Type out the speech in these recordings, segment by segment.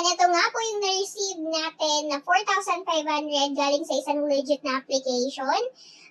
Ayan, ito nga po yung na-receive natin na 4,500 galing sa isang legit na application.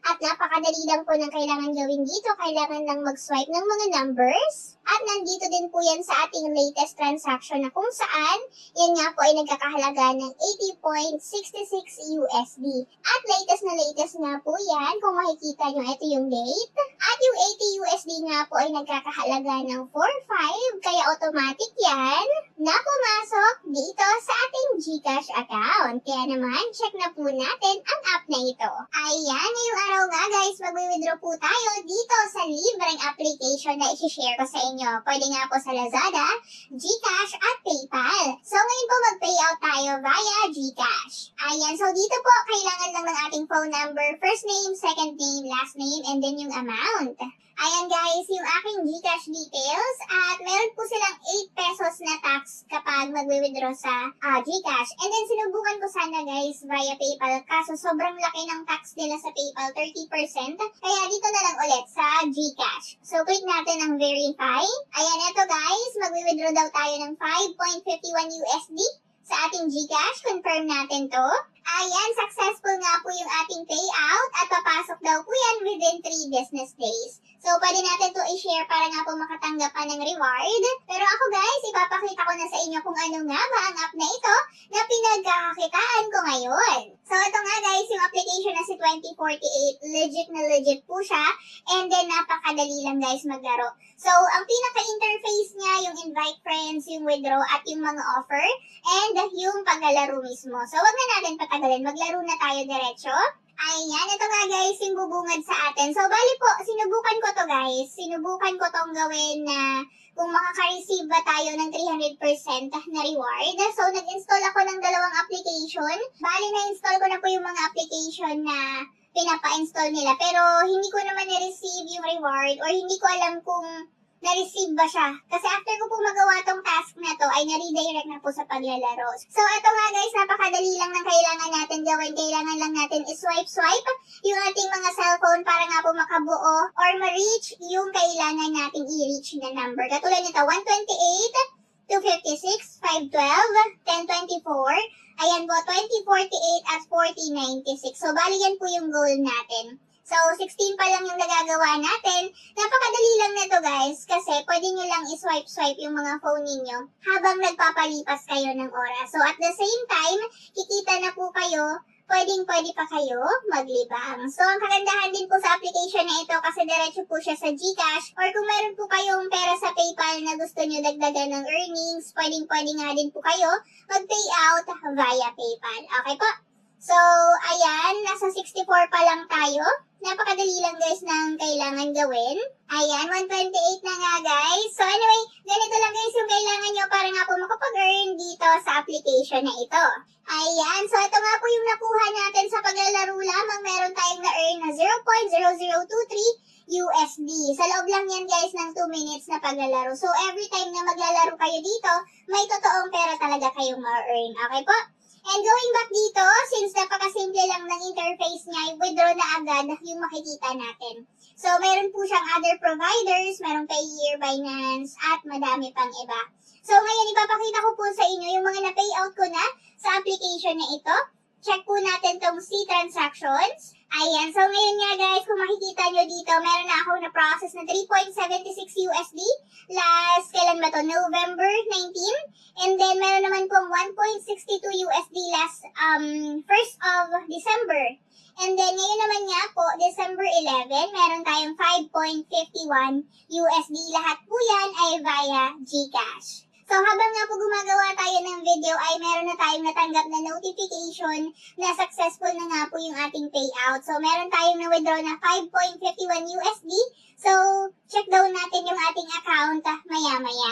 At napakadali lang po ng kailangan gawin dito. Kailangan lang mag-swipe ng mga numbers. At nandito din po yan sa ating latest transaction na kung saan, yan nga po ay nagkakahalaga ng 80.66 USD. At latest nga po yan, kung makikita nyo, ito yung date. At yung 80 USD nga po ay nagkakahalaga ng 4.5, kaya automatic yan na pumasok dito sa ating GCash account. Kaya naman, check na po natin ang app na ito. Ayan, ngayong araw nga guys, mag-withdraw po tayo dito sa libreng application na i-share ko sa inyo. Pwede nga po sa Lazada, GCash at PayPal. So ngayon po mag-payout tayo via GCash. Ayan, so dito po kailangan lang ng ating phone number, first name, second name, last name, and then yung amount. Ayan guys, yung aking GCash details at meron po silang 8 pesos na tax kapag mag-withdraw sa GCash. And then sinubukan ko sana guys via PayPal kaso sobrang laki ng tax nila sa PayPal, 30%. Kaya dito na lang ulit sa GCash. So click natin ang verify. Ayan, eto guys, mag-withdraw daw tayo ng 5.51 USD sa ating GCash. Confirm natin to. Ayan, successful nga po yung ating payout at papasok daw po yan within 3 business days. So, pwede natin to i-share para nga po makatanggap pa ng reward. Pero ako guys, ipapakita ko na sa inyo kung ano nga ba ang app na ito na pinagkakakitaan ko ngayon. So, ito nga guys, yung application na si 2048, legit po siya. And then, napakadali lang guys maglaro. So, ang pinaka-interface niya, yung invite friends, yung withdraw, at yung mga offer, and yung paglalaro mismo. So, wag na natin patagalin. Maglaro na tayo diretso. Ayan, ito nga guys, yung bubungad sa atin. So, bali po, sinubukan ko to guys. Sinubukan ko tong gawin na kung makaka-receive ba tayo ng 300% na reward. So, nag-install ako ng dalawang application. Bali, na-install ko na po yung mga application na pinapa-install nila. Pero, hindi ko naman na-receive yung reward or hindi ko alam kung na-receive ba siya. Kasi after ko po magawa tong task na to, ay na-redirect na po sa paglalaro. So, ito nga guys, napakadali lang ng kailangan natin gawin. Kailangan lang natin i-swipe yung ating mga cellphone para nga po makabuo or ma-reach yung kailangan nating i-reach na number. Katulad nito, 128, 256, 512, 1024, ayan po, 2048 at 4096. So, bali yan po yung goal natin. So, 16 pa lang yung nagagawa natin. Napakadali lang nito guys kasi pwede nyo lang i-swipe yung mga phone ninyo habang nagpapalipas kayo ng oras. So, at the same time, kikita na po kayo, pwede pa kayo maglibang. So, ang kagandahan din po sa application na ito kasi diretso po siya sa GCash or kung meron po kayong pera sa PayPal na gusto nyo dagdagan ng earnings, pwede nga din po kayo mag-payout via PayPal. Okay po? So, ayan, nasa 64 pa lang tayo. Napakadali lang guys ng kailangan gawin. Ayan, 128 na nga guys. So anyway, ganito lang guys yung kailangan nyo para nga po makapag-earn dito sa application na ito. Ayan, so ito nga po yung nakuha natin sa paglalaro lamang. Meron tayong na-earn na 0.0023 USD. Sa loob lang yan guys ng 2 minutes na paglalaro. So every time na maglalaro kayo dito, may totoong pera talaga kayong ma-earn. Okay po? And going back dito, since napakasimple lang ng interface niya, withdraw na agad yung makikita natin. So, meron po siyang other providers, merong Payeer, Binance, at madami pang iba. So, ngayon ipapakita ko po sa inyo yung mga na-payout ko na sa application na ito. Check po natin tong C transactions. Ayan, so ngayon nga guys, kung makikita nyo dito, meron na ako na-process na 3.76 USD. Last, kailan ba to? November 19. And then, meron naman pong 1.62 USD last 1st of December. And then, ngayon naman nga po, December 11, meron tayong 5.51 USD. Lahat po yan ay via GCash. So, habang nga po gumagawa tayo ng video, ay meron na tayong natanggap na notification na successful na nga po yung ating payout. So, meron tayong na-withdraw na 5.51 USD. So, check down natin yung ating account maya-maya.